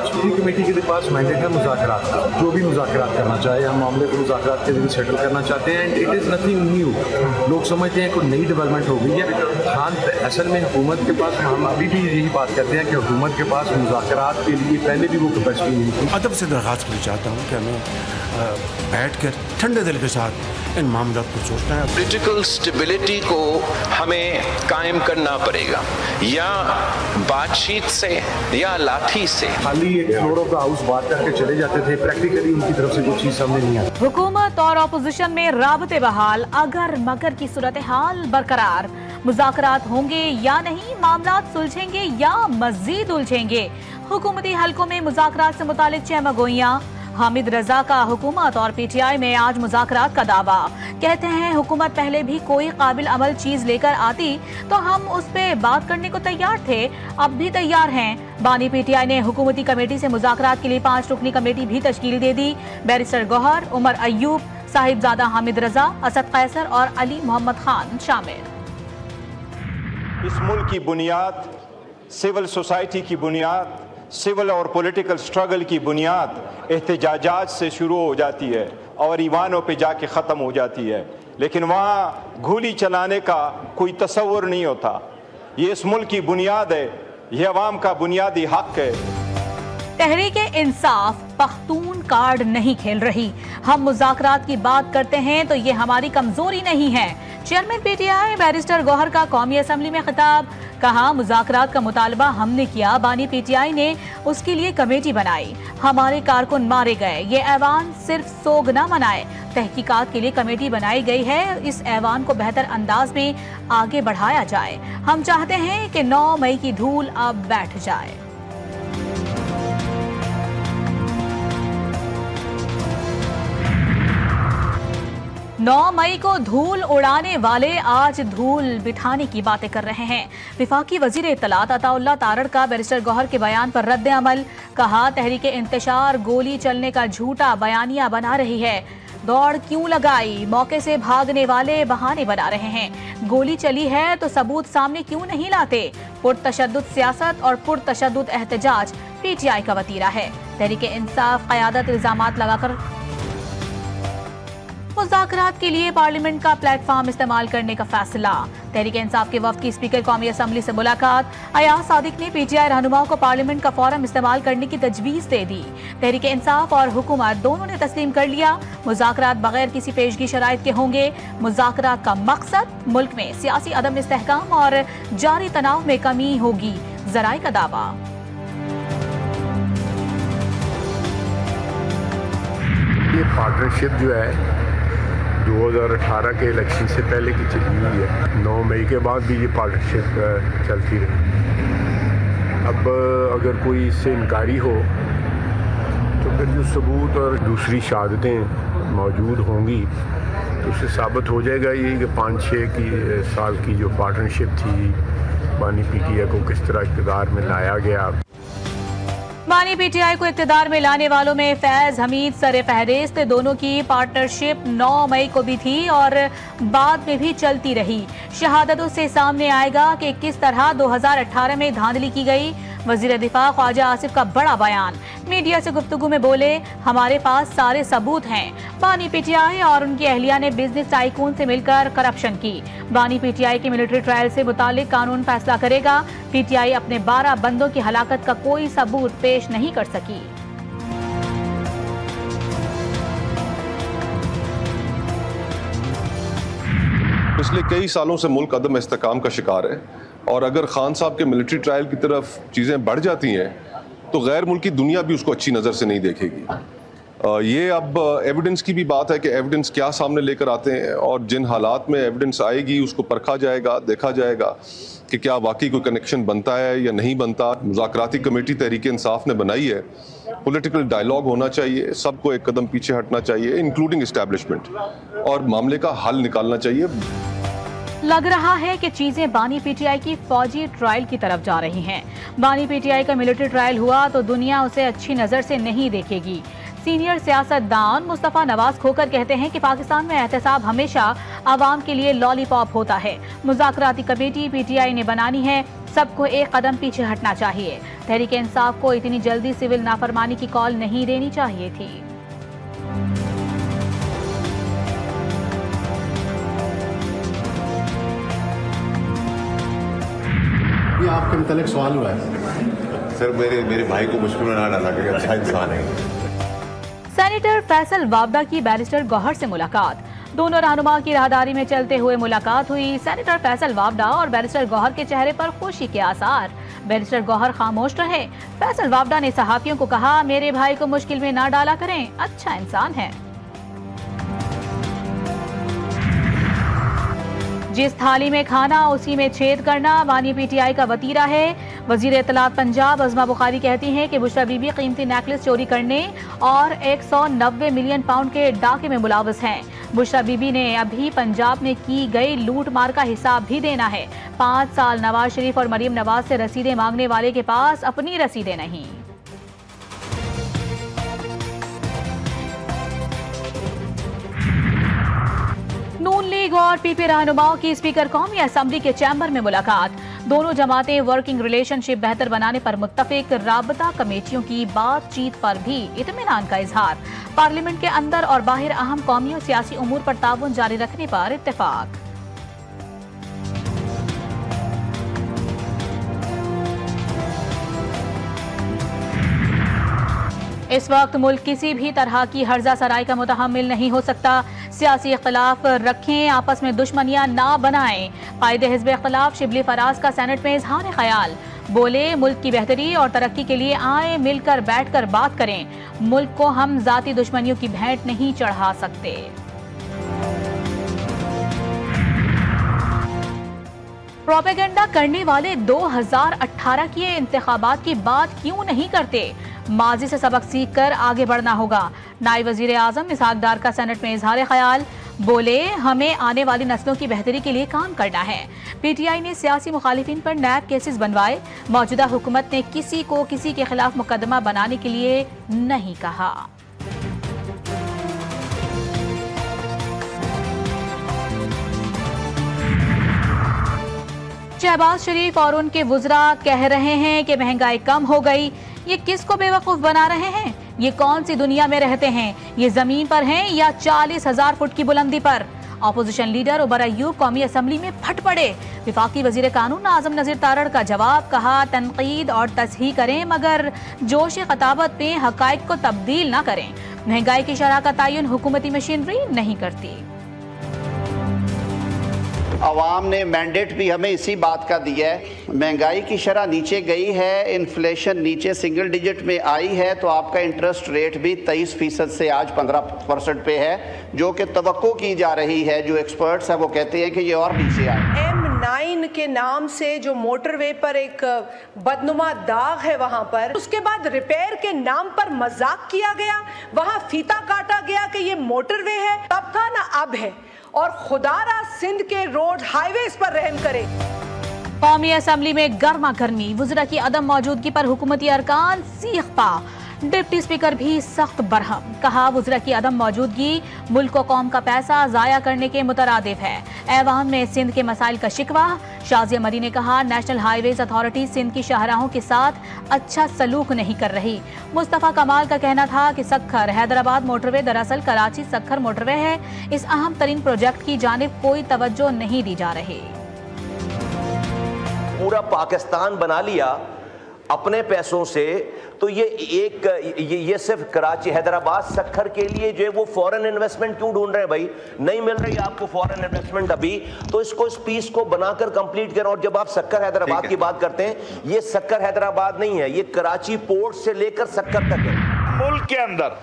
सूची कमेटी के पास मैंडेट है मुज़ाकरात का, जो भी मुज़ाकरात करना चाहे, हम मामले को मुज़ाकरात के जरिए सेटल करना चाहते हैं। And it is nothing new. लोग समझते हैं कोई नई डेवलपमेंट हो गई है। हाँ, असल में हुकूमत के पास, हम अभी भी यही बात करते हैं कि हुकूमत के पास मुज़ाकरात के लिए पहले भी वो कैपेसिटी नहीं थी। अदब से दरख्वास्त करना चाहता हूँ कि हमें बैठकर ठंडे दिल के साथ इन मामलों को सोचना है। पॉलिटिकल स्टेबिलिटी को हमें कायम करना पड़ेगा, या बातचीत से या लाठी से। खाली एक फ्लोर ऑफ द हाउस बात करके चले जाते थे, प्रैक्टिकली उनकी तरफ से कुछ चीज़ सामने नहीं आती। हुकूमत और अपोजिशन में राबते बहाल, अगर मगर की सूरत हाल बरकरार। मुज़ाकरात होंगे या नहीं, मामला सुलझेंगे या मजीद उलझेंगे। हुकूमती हलकों में मुज़ाकरात से मुतालिक चहमगोइयां। हामिद रजा का हुकूमत और पीटीआई में आज मुज़ाकरात का दावा। कहते हैं हुकूमत पहले भी कोई काबिल अमल चीज लेकर आती तो हम उस पे बात करने को तैयार थे, अब भी तैयार हैं। बानी पीटीआई ने हुकूमती कमेटी से मुज़ाकरात के लिए 5 रुकनी कमेटी भी तश्कील दे दी। बैरिस्टर गौहर, उमर अयूब, साहिबजादा हामिद रजा, असद कैसर और अली मोहम्मद खान शामिल। इस मुल्क की बुनियाद, सिविल सोसाइटी की बुनियाद, सिविल और पॉलिटिकल स्ट्रगल की बुनियाद एहतजाजात से शुरू हो जाती है और ईवानों पे जाके ख़त्म हो जाती है, लेकिन वहाँ गोली चलाने का कोई तसव्वुर नहीं होता। ये इस मुल्क की बुनियाद है, ये अवाम का बुनियादी हक है। तहरीके इंसाफ पख्तून कार्ड नहीं खेल रही। हम मुज़ाकरात की बात करते हैं तो ये हमारी कमजोरी नहीं है। चेयरमैन पीटीआई बैरिस्टर गौहर का कौमी असम्बली में खिताब। कहा, मुज़ाकरात का मुतालबा हमने किया, बानी पीटीआई ने उसके लिए कमेटी बनाई, हमारे कारकुन मारे गए, ये ऐवान सिर्फ सोग न मनाए। तहकीकात के लिए कमेटी बनाई गई है, इस ऐवान को बेहतर अंदाज में आगे बढ़ाया जाए। हम चाहते हैं कि 9 मई की धूल अब बैठ जाए। नौ मई को धूल उड़ाने वाले आज धूल बिठाने की बातें कर रहे हैं। विफाकी वजीर इत्तलात अताउल्लाह तारड़ का बैरिस्टर गौहर के बयान पर रद्द अमल। कहा, तहरीके इंतशार गोली चलने का झूठा बयानिया बना रही है। दौड़ क्यों लगाई, मौके से भागने वाले बहाने बना रहे हैं। गोली चली है तो सबूत सामने क्यों नहीं लाते। पुरतशद्दुद सियासत और पुरतशद्दुद एहतजाज पीटीआई का वतीरा है। तहरीके इंसाफ क़यादत इल्जामात लगाकर मुज़ाकरात के लिए पार्लियामेंट का प्लेटफॉर्म इस्तेमाल करने का फैसला। तहरीक इंसाफ के वफ्द की स्पीकर कौमी असम्बली से मुलाकात। अयाज सादिक ने पीटीआई रहनुमाओं को पार्लियामेंट का फोरम इस्तेमाल करने की तजवीज़ दे दी। तहरीक इंसाफ और हुकूमत दोनों ने तस्लीम कर लिया, मुज़ाकरात बगैर किसी पेशगी शराइत के होंगे। मुज़ाकरात का मकसद मुल्क में सियासी अदम इस्तेहकाम और जारी तनाव में कमी होगी, ज़राए का दावा। ये पार्टनरशिप जो है 2018 के इलेक्शन से पहले की चली हुई है। 9 मई के बाद भी ये पार्टनरशिप चलती रही। अब अगर कोई इससे इनकारी हो तो फिर जो सबूत और दूसरी शहादतें मौजूद होंगी तो उससे साबित हो जाएगा ये कि 5-6 साल की जो पार्टनरशिप थी, बानी पीटीआई को किस तरह इक़्तिदार में लाया गया। बानी पीटीआई को इक़्तिदार में लाने वालों में फैज हमीद सरे फहरिस्त। दोनों की पार्टनरशिप 9 मई को भी थी और बाद में भी चलती रही। शहादतों से सामने आएगा कि किस तरह 2018 में धांधली की गई। वजीर दिफा ख्वाजा आसिफ का बड़ा बयान। मीडिया से गुफ्तगू में बोले, हमारे पास सारे सबूत हैं। बानी पीटीआई और उनकी अहलिया ने बिजनेस टाइकून से मिलकर करप्शन की। बानी पीटीआई के मिलिट्री ट्रायल से मुतालिक कानून फैसला करेगा। पीटीआई अपने 12 बंदों की हलाकत का कोई सबूत पेश नहीं कर सकी। पिछले कई सालों से मुल्क अदम इस्तेहकाम का शिकार है, और अगर खान साहब के मिलिट्री ट्रायल की तरफ चीज़ें बढ़ जाती हैं तो गैर मुल्की दुनिया भी उसको अच्छी नज़र से नहीं देखेगी। ये अब एविडेंस की भी बात है कि एविडेंस क्या सामने लेकर आते हैं, और जिन हालात में एविडेंस आएगी उसको परखा जाएगा, देखा जाएगा कि क्या वाकई कोई कनेक्शन बनता है या नहीं बनता। मुज़ाकराती कमेटी तहरीक इंसाफ ने बनाई है, पॉलिटिकल डायलॉग होना चाहिए, सबको एक कदम पीछे हटना चाहिए इंक्लूडिंग इस्टेब्लिशमेंट, और मामले का हल निकालना चाहिए। लग रहा है कि चीजें बानी पीटीआई की फौजी ट्रायल की तरफ जा रही हैं। बानी पीटीआई का मिलिट्री ट्रायल हुआ तो दुनिया उसे अच्छी नजर से नहीं देखेगी। सीनियर सियासतदान मुस्तफा नवाज खोकर कहते हैं कि पाकिस्तान में एहतसाब हमेशा आवाम के लिए लॉलीपॉप होता है। मुज़ाकराती कमेटी PTI ने बनानी है, सबको एक कदम पीछे हटना चाहिए। तहरीक इंसाफ को इतनी जल्दी सिविल नाफरमानी की कॉल नहीं देनी चाहिए थी। ये आपके मुतालिक सवाल हुआ है सर, मेरे भाई को मुश्किल में ना डाला कि अच्छा इंसान है। सेनेटर फैसल वावदा की बैरिस्टर गौहर से मुलाकात। दोनों रहनुमा की राहदारी में चलते हुए मुलाकात हुई। सेनेटर फैसल वावदा और बैरिस्टर गौहर के चेहरे पर खुशी के आसार। बैरिस्टर गौहर खामोश रहे। फैसल वावदा ने सहाफियों को कहा, मेरे भाई को मुश्किल में ना डाला करें, अच्छा इंसान है। जिस थाली में खाना उसी में छेद करना वानी PTI का वतीरा है। वजीर इत्तलात पंजाब अज़मा बुखारी कहती हैं कि बुशरा बीबी कीमती नेकलेस चोरी करने और 190 मिलियन पाउंड के डाके में मुलव्वस हैं। बुशरा बीबी ने अभी पंजाब में की गई लूट मार का हिसाब भी देना है। 5 साल नवाज शरीफ और मरीम नवाज से रसीदें मांगने वाले के पास अपनी रसीदें नहीं। नून लीग और PP रहनुमाओं की स्पीकर कौमी असेंबली के चैम्बर में मुलाकात। दोनों जमातें वर्किंग रिलेशनशिप बेहतर बनाने पर मुत्तफिक। राबता कमेटियों की बातचीत पर भी इत्मीनान का इजहार। पार्लियामेंट के अंदर और बाहर अहम कौमी और सियासी उमूर पर ताउन जारी रखने पर इत्तेफाक। इस वक्त मुल्क किसी भी तरह की हर्जा सराय का मुतहम्मिल नहीं हो सकता। सियासी इख्तलाफ रखें, आपस में दुश्मनियां ना बनाएं। कायदे हिज़्ब इख्तलाफ शिबली फराज का सेनेट में इजहार ख्याल। बोले, मुल्क की बेहतरी और तरक्की के लिए आए मिलकर बैठकर बात करें। मुल्क को हम जाती दुश्मनियों की भेंट नहीं चढ़ा सकते। प्रोपेगेंडा करने वाले 2018 के इंतखाबात की बात क्यों नहीं करते? माजी से सबक सीख कर आगे बढ़ना होगा। नायब वजीर आजम इसहाक डार का सेनेट में इजहार ख्याल। बोले, हमें आने वाली नस्लों की बेहतरी के लिए काम करना है। PTI ने सियासी मुखालिफिन पर नैब केसेस बनवाए। मौजूदा हुकूमत ने किसी को किसी के खिलाफ मुकदमा बनाने के लिए नहीं कहा। शहबाज शरीफ और उनके वुज़रा कह रहे हैं कि महंगाई कम हो गई। ये किसको बेवकूफ बना रहे हैं? ये कौन सी दुनिया में रहते हैं? ये जमीन पर हैं या 40,000 फुट की बुलंदी पर? अपोजिशन लीडर उमर अयूब कौमी असम्बली में फट पड़े। विफाकी वजीर कानून आजम नज़ीर तारड़ का जवाब, कहा तनकीद और तस्हीह करें मगर जोश खताबत में हकायक को तब्दील ना करें। महंगाई की शरह का तयन हुकूमती मशीनरी नहीं करती। अवाम ने मैंडेट भी हमें इसी बात का दिया है। महंगाई की शरह नीचे गई है, इन्फ्लेशन नीचे सिंगल डिजिट में आई है, तो आपका इंटरेस्ट रेट भी 23% से आज 15% पे है, जो कि तवक्को की जा रही है। जो एक्सपर्ट्स हैं वो कहते हैं कि ये और नीचे आए। M9 के नाम से जो मोटरवे पर एक बदनुमा दाग है वहां पर, उसके बाद रिपेयर के नाम पर मजाक किया गया, वहां फीता काटा गया कि ये मोटरवे है। तब था ना अब है। और खुदारा सिंध के रोड हाईवेज पर रहम करे। कौमी असेंबली में गर्मा गर्मी। वज़रा की अदम मौजूदगी पर हुकूमती अरकान सीख पा। डिप्टी स्पीकर भी सख्त बरहम। कहा, वज़रा की अदम मौजूदगी मुल्क को कौम का पैसा जाया करने के मुतरादिफ है। ऐवान में सिंध के मसाइल का शिकवा। शाजिया मरी ने कहा, नेशनल हाईवेज अथॉरिटी सिंध की शाहराहों के साथ अच्छा सलूक नहीं कर रही। मुस्तफ़ा कमाल का कहना था कि सक्खर हैदराबाद मोटरवे दरअसल कराची सक्खर मोटरवे है। इस अहम तरीन प्रोजेक्ट की जानिब कोई तवज्जो नहीं दी जा रही। पूरा पाकिस्तान बना लिया अपने पैसों से, तो ये सिर्फ कराची हैदराबाद सक्खर के लिए जो है वो फॉरेन इन्वेस्टमेंट क्यों ढूंढ रहे हैं भाई? नहीं मिल रही आपको फॉरेन इन्वेस्टमेंट अभी, तो इसको इस पीस को बनाकर कंप्लीट करें। और जब आप सक्खर हैदराबाद की बात करते हैं, ये सक्खर हैदराबाद नहीं है, ये कराची पोर्ट से लेकर सक्खर तक है। मुल्क के अंदर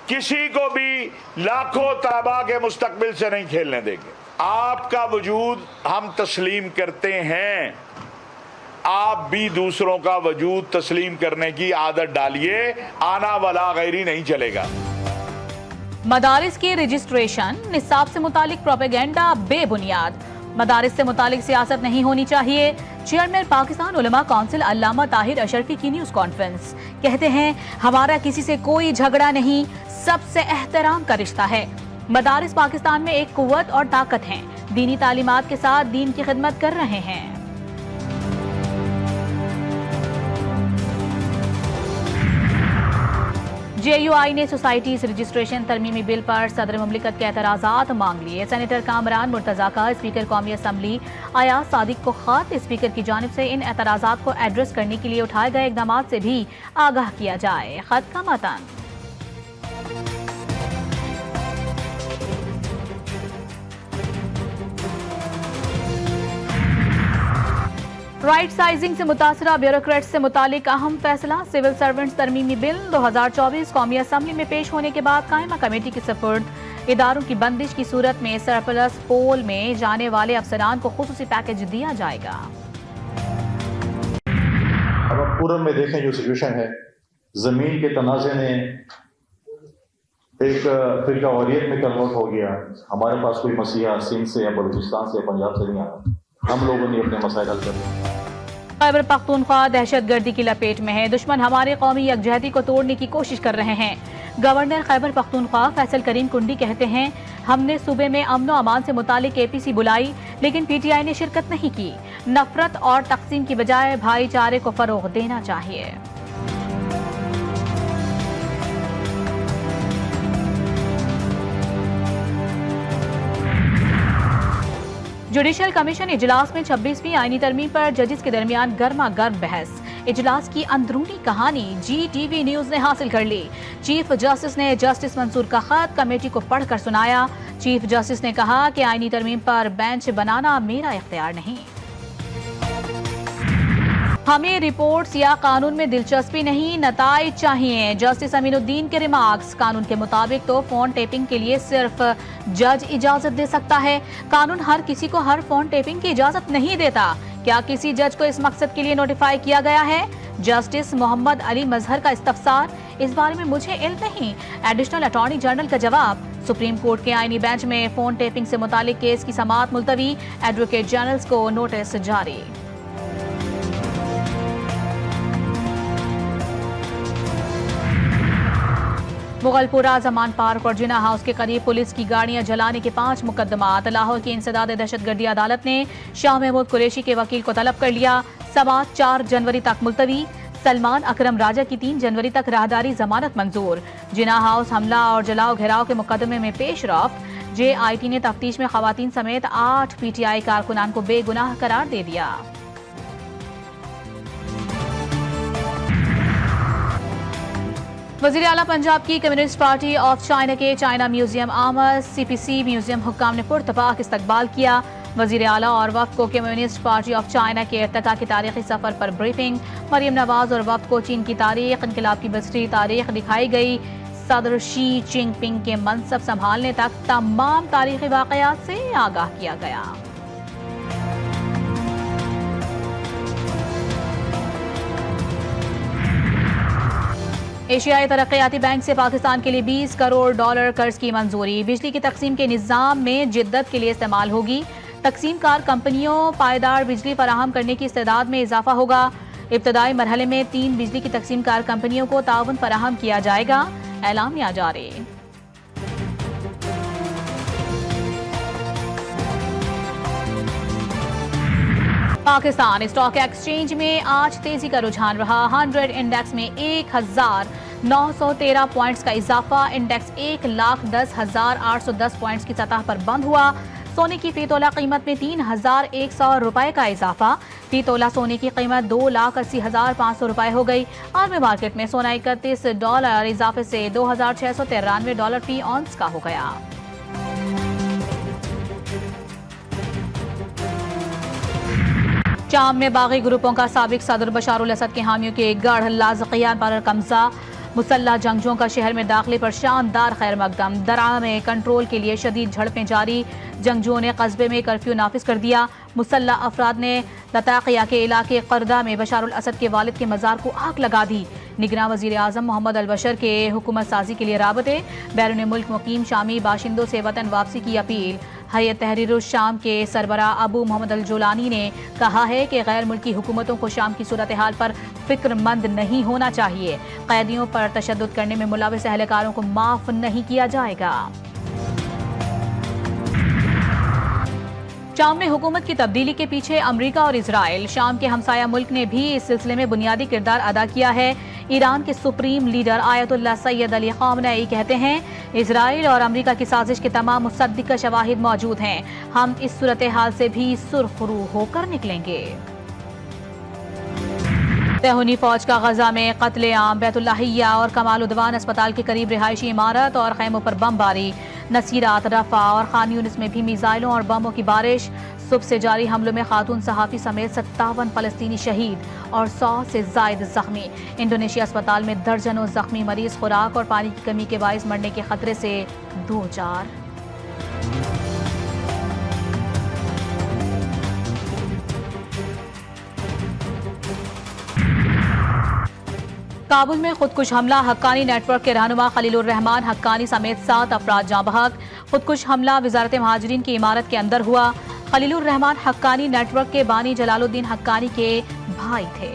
किसी को भी लाखों तलबा के मुस्तकबिल से नहीं खेलने देंगे। आपका वजूद हम तस्लीम करते हैं, आप भी दूसरों का वजूद तस्लीम करने की आदत डालिए, आना वाला गैरी नहीं चलेगा। मदारिस की रजिस्ट्रेशन, निसाब से मुतालिक प्रोपेगेंडा बेबुनियाद। मदारिस से मुतालिक सियासत नहीं होनी चाहिए। चेयरमैन पाकिस्तान उलमा काउंसिल अल्लामा ताहिर अशरफी की न्यूज कॉन्फ्रेंस। कहते हैं हमारा किसी से कोई झगड़ा नहीं, सबसे एहतराम का रिश्ता है। मदारिस पाकिस्तान में एक कुव्वत और ताकत हैं, दीनी तालीमात के साथ दीन की खिदमत कर रहे हैं। JUI ने सोसाइटीज रजिस्ट्रेशन तरमीमी बिल पर सदर मुमलिकत के एतराज़ात मांग लिए। सेनेटर कामरान मुर्तज़ा का स्पीकर कौमी असम्बली अयाज सादिक को खत, स्पीकर की जानिब से इन एतराज़ात को एड्रेस करने के लिए उठाए गए इक़दामात से भी आगाह किया जाए। खत का मतन राइट साइजिंग से मुतासरा ब्यूरोक्रेट्स से मुतालिक अहम फैसला। सिविल सर्वेंट्स तरमीमी बिल 2024 कौमी असम्बली में पेश होने के बाद कायमा कमेटी के सपुर्द। इदारों की बंदिश की सूरत में सरप्लस पोल में जाने वाले अफसरान को खुसूसी पैकेज दिया जाएगा। अब आप पूरब में देखें जो सिचुएशन है, जमीन के तनाज़े ने एक फिरका वारियत में कन्वर्ट हो गया। हमारे पास कोई मसीहा सिंध से या बलूचिस्तान से या पंजाब से नहीं आया, हम लोगों ने अपने मसाइल हल कर लिए। खैबर पख्तूनख्वा दहशतगर्दी की लपेट में है, दुश्मन हमारे कौमी यकजहती को तोड़ने की कोशिश कर रहे हैं। गवर्नर खैबर पख्तूनख्वा फैसल करीम कुंडी कहते हैं हमने सूबे में अमन व अमान से मुतालिक APC बुलाई, लेकिन PTI ने शिरकत नहीं की। नफरत और तकसीम की बजाय भाईचारे को फरोग देना चाहिए। जुडिशल कमीशन इजलास में 26वीं आईनी तरमीम पर जजेस के दरमियान गर्मा गर्म बहस। इजलास की अंदरूनी कहानी GTV न्यूज ने हासिल कर ली। चीफ जस्टिस ने जस्टिस मंसूर का खत कमेटी को पढ़कर सुनाया। चीफ जस्टिस ने कहा कि आईनी तरमीम पर बेंच बनाना मेरा इख्तियार नहीं। हमें रिपोर्ट्स या कानून में दिलचस्पी नहीं, नताइज चाहिए। जस्टिस अमीनुद्दीन के रिमार्क्स। कानून के मुताबिक तो फोन टेपिंग के लिए सिर्फ जज इजाजत दे सकता है। कानून हर किसी को हर फोन टेपिंग की इजाजत नहीं देता। क्या किसी जज को इस मकसद के लिए नोटिफाई किया गया है? जस्टिस मोहम्मद अली मजहर का इस्तफसार। इस बारे में मुझे इल्म नहीं। एडिशनल अटॉर्नी जनरल का जवाब। सुप्रीम कोर्ट के आईनी बेंच में फोन टेपिंग से मुतालिक केस की समाअत मुलतवी। एडवोकेट जनरल्स को नोटिस जारी। मुगलपुरा जमान पार्क और जिना हाउस के करीब पुलिस की गाड़ियां जलाने के 5 मुकदमात। लाहौर की इंसदाद दहशतगर्दी अदालत ने शाह महमूद कुरैशी के वकील को तलब कर लिया। समाअत 4 जनवरी तक मुलतवी। सलमान अकरम राजा की 3 जनवरी तक राहदारी जमानत मंजूर। जिना हाउस हमला और जलाओ घेराव के मुकदमे में पेश रफ्त। JIT ने तफ्तीश में खवातीन समेत 8 PTI कारकुनान को बेगुनाह करार दे दिया। वज़ीर आला पंजाब की कम्युनिस्ट पार्टी ऑफ चाइना के चाइना म्यूजियम आमद CPC म्यूजियम हुक्काम ने पुरतपाक इस्तकबाल किया। वज़ीर आला और वफ्द को कम्युनिस्ट पार्टी ऑफ चाइना के इर्तिका की तारीखी सफर पर ब्रीफिंग। मरियम नवाज और वफ्द को चीन की तारीख, इनकलाब की बसरी तारीख दिखाई गई। सदर शी जिनपिंग के मनसब संभालने तक तमाम तारीखी वाक़यात से आगाह किया गया। एशियाई तरक्याती बैंक से पाकिस्तान के लिए $20 करोड़ कर्ज की मंजूरी। बिजली की तकसीम के निज़ाम में जिद्दत के लिए इस्तेमाल होगी। तकसीम कार कंपनियों पायदार बिजली फराहम करने की इस्तेदाद में इजाफा होगा। इब्तदाई मरहले में 3 बिजली की तकसीम कार कंपनियों को ताउन फराहम किया जाएगा। एलामिया जारी। पाकिस्तान स्टॉक एक्सचेंज में आज तेजी का रुझान रहा। 100 इंडेक्स में 1913 पॉइंट्स का इजाफा। इंडेक्स 1,10,810 पॉइंट्स की सतह पर बंद हुआ। सोने की फी तोला कीमत में 3,100 रुपए का इजाफा। फी तोला सोने की कीमत 2,80,500 रुपए हो गई। आलमी मार्केट में सोना $31 इजाफे से $2,693 फी ऑन्स का हो गया। शाम में बागी ग्रुपों का साबिक सदर बशारुल असद के हामियों के गढ़ लाज़कियान पर कब्जा। मुसल्ह जंगजों का शहर में दाखिले पर शानदार खैर मकदम। दरा में कंट्रोल के लिए शदीद झड़पें जारी। जंगजुओं ने कस्बे में कर्फ्यू नाफिज कर दिया। मुसल्ह अफराद ने लताकिया के इलाके कर्दा में बशारुल असद के वालिद के मज़ार को आग लगा दी। निगरान वज़ीर आज़म मोहम्मद अल-बशर के हुकूमत साजी के लिए राबते। बैरून मुल्क मुकीम शामी बाशिंदों से वतन वापसी की अपील। हयत तहरीर शाम के सरबरा अबू मोहम्मद अल जोलानी ने कहा है कि गैर मुल्की हुकूमतों को शाम की सूरत हाल पर फिक्रमंद नहीं होना चाहिए। कैदियों पर तशद्दुद करने में मुलविस अहलकारों को माफ नहीं किया जाएगा। शाम में हुकूमत की तब्दीली के पीछे अमरीका और इजराइल, शाम के हमसाया मुल्क ने भी इस सिलसिले में बुनियादी किरदार अदा किया है। ईरान के supreme leader Ayatollah Syed Ali Khamenei कहते हैं, इजराइल और अमरीका की साजिश के तमाम मुसद्दिक़ शवाहिद मौजूद हैं। हम इस सूरत हाल से भी सुरखरू होकर निकलेंगे। तहूनी फौज का गजा में कत्ले आम, बैतुल्लाहिया और कमाल उदवान अस्पताल के करीब रिहायशी इमारत और खैमों पर बमबारी। नसीरात, रफा और खान यूनिस में भी मिसाइलों और बमों की बारिश। सुबह से जारी हमलों में खातून सहाफ़ी समेत 57 फलस्तीनी शहीद और 100 से जायद जख्मी। इंडोनेशिया अस्पताल में दर्जनों जख्मी मरीज खुराक और पानी की कमी के बाइस मरने के खतरे से दो चार। काबुल में खुदकुश हमला, हक्कानी नेटवर्क के रहनुमा खलीलुर रहमान हक्कानी समेत 7 अफराद जाँ बहक। खुदकुश हमला वजारत महाजरीन की इमारत के अंदर हुआ। खलीलुर रहमान हक्कानी नेटवर्क के बानी जलालुद्दीन हक्कानी के भाई थे।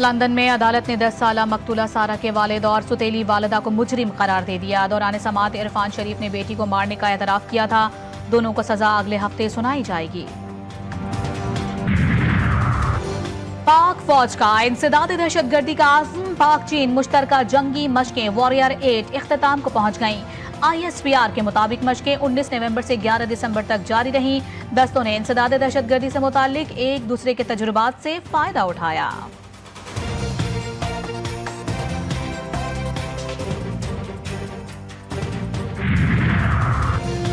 लंदन में अदालत ने 10 साला मकतूला सारा के वालिद और सुतेली वालिदा को मुजरिम करार दे दिया। दौरान समाअत इरफान शरीफ ने बेटी को मारने का एतराफ किया था। दोनों को सजा अगले हफ्ते सुनाई जाएगी। पाक फौज का इंसदाद दहशतगर्दी का आज़म, पाक चीन मुश्तरका जंगी मशकें वॉरियर 8 इख्तिताम को पहुंच गईं। ISPR के मुताबिक मशकें 19 नवंबर से 11 दिसंबर तक जारी रहीं। दस्तों ने इंसदाद दहशतगर्दी से मुतालिक एक दूसरे के तजुर्बात से फायदा उठाया।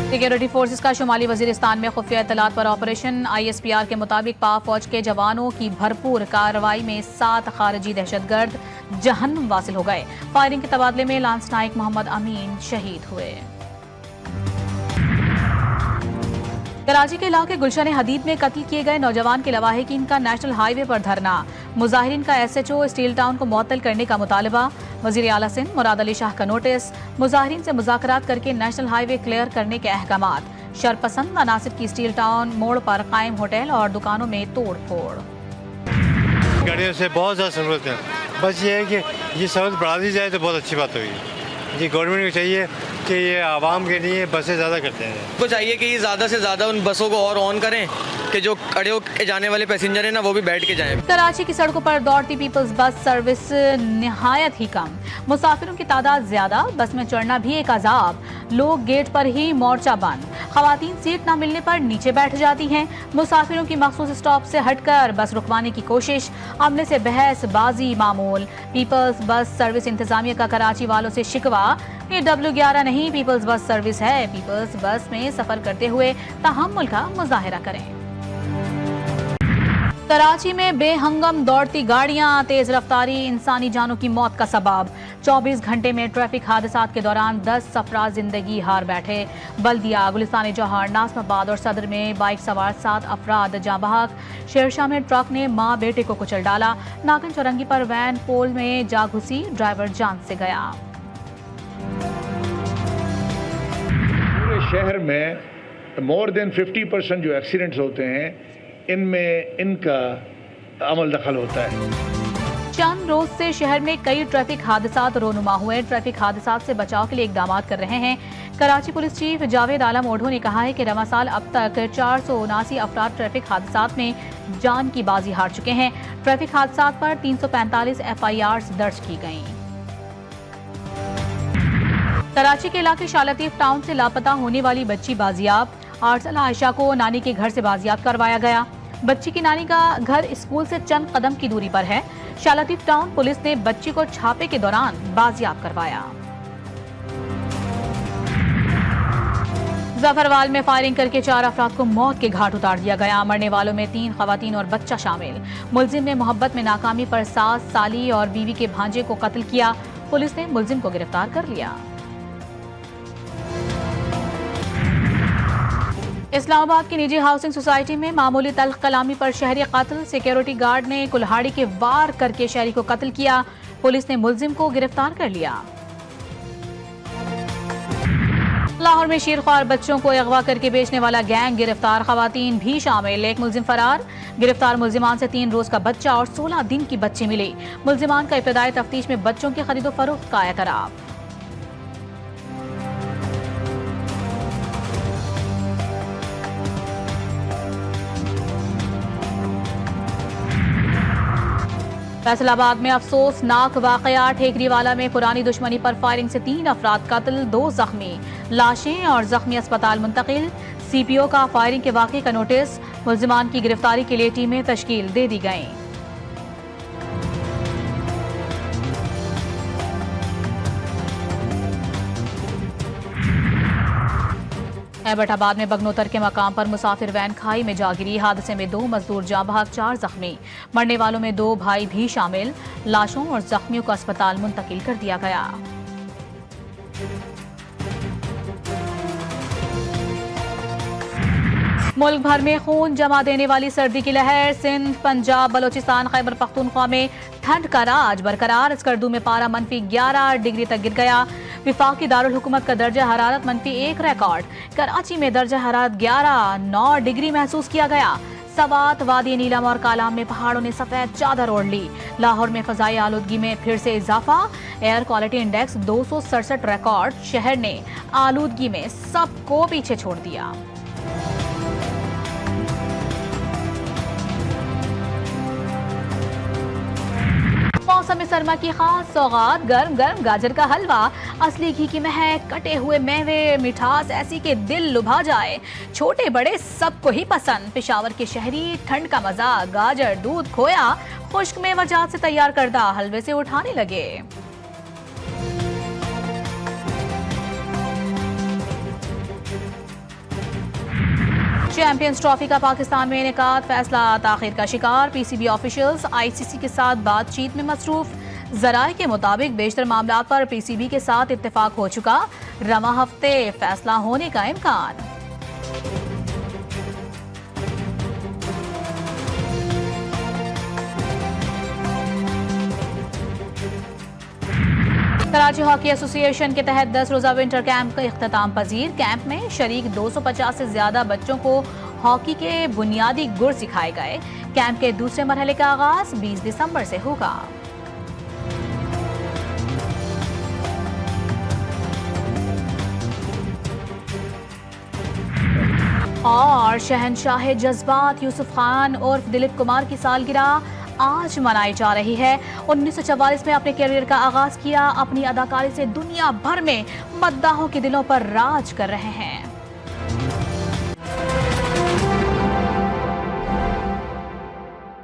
सिक्योरिटी फोर्सेस का शुमाली वजीरिस्तान में खुफिया इत्तलात पर ऑपरेशन। ISPR के मुताबिक पाक फौज के जवानों की भरपूर कार्रवाई में 7 खारजी दहशतगर्द जहन्नुम वासिल हो गए। फायरिंग के तबादले में लांस नाइक मोहम्मद अमीन शहीद हुए। कराची के इलाके गुलशन हदीद में कत्ल किए गए नौजवान के लवाहिकीन का नेशनल हाईवे पर धरना। मुजाहिरीन का SHO स्टील टाउन को मुअत्तल करने का मुतालबा। वजीर आला सिंध मुराद अली शाह का नोटिस। मुजाहिरीन से मुज़ाकरात करके नेशनल हाईवे क्लियर करने के अहकामात। शरपसंद अनासिर की स्टील टाउन मोड़ पर कायम होटल और दुकानों में तोड़ फोड़। गाड़ियों से बहुत ज़्यादा ज़रूरत है, बस ये है कि ये सहूलत बढ़ा दी जाए तो बहुत अच्छी बात होगी। जी गवर्नमेंट को चाहिए कि ये आवाम के लिए बसें ज़्यादा करते हैं। को चाहिए कि ये ज़्यादा से ज़्यादा उन बसों को और ऑन करें कि जो खड़े होकर जाने वाले पैसेंजर हैं ना वो भी बैठ के जाएं। कराची की सड़कों पर दौड़ती पीपल्स बस सर्विस निहायत ही कम। मुसाफिरों की तादाद ज्यादा, बस में चढ़ना भी एक अजाब। लोग गेट पर ही मोर्चा बंद। खवातीन सीट न मिलने पर नीचे बैठ जाती हैं। मुसाफिरों की मखसूस स्टॉप से हटकर बस रुकवाने की कोशिश। अमले से बहस बाजी मामूल। पीपल्स बस सर्विस इंतजामिया का कराची वालों से शिकवा, ये W11 नहीं पीपल्स बस सर्विस है। पीपल्स बस में सफर करते हुए तहम्मुल का मुजाहिरा करें। कराची में बेहंगम दौड़ती गाड़ियां, तेज रफ्तारी इंसानी जानों की मौत का सबब। 24 घंटे में ट्रैफिक हादसात के दौरान 10 अफराद जिंदगी हार बैठे। बल्दिया, गुलिस्तान जौहर, नाज़िमाबाद और सदर में बाइक सवार 7 अफराद जाँ बहक। शेरशाह में ट्रक ने मां बेटे को कुचल डाला। नागन चौरंगी पर वैन पोल में जा घुसी, ड्राइवर जान से गया। पूरे शहर में मोर देन 50% जो एक्सीडेंट्स होते हैं इनमें इनका अमल दखल होता है। चंद रोज से शहर में कई ट्रैफिक हादसात रोनुमा हुए। ट्रैफिक हादसात से बचाव के लिए इकदाम कर रहे हैं। कराची पुलिस चीफ जावेद आलम ओढ़ो ने कहा है कि रवा साल अब तक 479 अफराद ट्रैफिक हादसात में जान की बाजी हार चुके हैं। ट्रैफिक हादसात पर 345 FIRs दर्ज की गईं। कराची के इलाके शालतीफ टाउन से लापता होने वाली बच्ची बाजियाब। 8 साल आयशा को नानी के घर से बाजियाब करवाया गया। बच्ची की नानी का घर स्कूल से चंद कदम की दूरी पर है। शालतीफ टाउन पुलिस ने बच्ची को छापे के दौरान बाजियाब करवाया। जफरवाल में फायरिंग करके 4 अफराद को मौत के घाट उतार दिया गया। मरने वालों में 3 खवातीन और बच्चा शामिल। मुलजिम ने मोहब्बत में नाकामी पर सास, साली और बीवी के भांजे को कत्ल किया। पुलिस ने मुलजिम को गिरफ्तार कर लिया। इस्लामाबाद की निजी हाउसिंग सोसाइटी में मामूली तल्ख कलामी पर शहरी कत्ल। सिक्योरिटी गार्ड ने कुल्हाड़ी के वार करके शहरी को कत्ल किया। पुलिस ने मुलजिम को गिरफ्तार कर लिया। लाहौर में शीरख्वार बच्चों को अगवा करके बेचने वाला गैंग गिरफ्तार, खवातीन भी शामिल, एक मुलजिम फरार। गिरफ्तार मुलजिमान से 3 रोज का बच्चा और 16 दिन की बच्ची मिली। मुलजिमान का इब्तदाई तफ्तीश में बच्चों की खरीदो फरोख्त का एतराफ। फैसलाबाद में अफसोसनाक वाकया, ठेकरीवाला में पुरानी दुश्मनी पर फायरिंग से 3 अफराद कत्ल, 2 जख्मी, लाशें और जख्मी अस्पताल मुंतकिल। CPO का फायरिंग के वाक़े का नोटिस, मुलजिमान की गिरफ्तारी के लिए टीमें तश्कील दे दी गईं। एबटाबाद में बगनोतर के मकाम पर मुसाफिर वैन खाई में जा गिरी, हादसे में 2 मजदूर जाँ बहक, 4 जख्मी। मरने वालों में 2 भाई भी शामिल, लाशों और जख्मियों को अस्पताल मुंतकिल कर दिया गया। मुल्क भर में खून जमा देने वाली सर्दी की लहर, सिंध, पंजाब, बलोचिस्तान, खैबर पख्तूनख्वा में ठंड का राज बरकरार। स्कर्दू में पारा -11 डिग्री तक गिर गया। विफाकी दारुल हुकूमत का दर्जा हरारत -1 रिकॉर्ड। कराची में दर्जा हरारत 9 डिग्री महसूस किया गया। सवात, वादी नीलम और कालाम में पहाड़ों ने सफेद चादर ओढ़ ली। लाहौर में फजाई आलूदगी में फिर से इजाफा, एयर क्वालिटी इंडेक्स 267 रिकॉर्ड। शहर ने आलूदगी में सबको पीछे छोड़ दिया। मौसम सरमा की खास सौगात, गर्म गर्म गाजर का हलवा, असली घी की महक, कटे हुए मेवे, मिठास ऐसी के दिल लुभा जाए। छोटे बड़े सबको ही पसंद। पेशावर के शहरी ठंड का मजा, गाजर, दूध, खोया, खुश्क मेवाजात से तैयार करदा हलवे से उठाने लगे। चैंपियंस ट्रॉफी का पाकिस्तान में इनेकाद, फैसला ताखिर का शिकार। PCB ऑफिशियल्स ICC के साथ बातचीत में मसरूफ। जराए के मुताबिक बेशतर मामला पर PCB के साथ इत्तेफाक हो चुका। रवा हफ्ते फैसला होने का इम्कान। कराची हॉकी एसोसिएशन के तहत 10 रोजा विंटर कैंप का इख्तिताम पजीर। कैंप में शरीक 250 से ज्यादा बच्चों को हॉकी के बुनियादी गुर सिखाए गए। कैंप के दूसरे मरहले का आगाज 20 दिसंबर से होगा। और शहनशाह जज्बात यूसुफ खान उर्फ दिलीप कुमार की सालगिरह आज मनाई जा रही है। 1944 में अपने कैरियर का आगाज किया। अपनी अदाकारी से दुनिया भर में मद्दाहों के दिलों पर राज कर रहे हैं।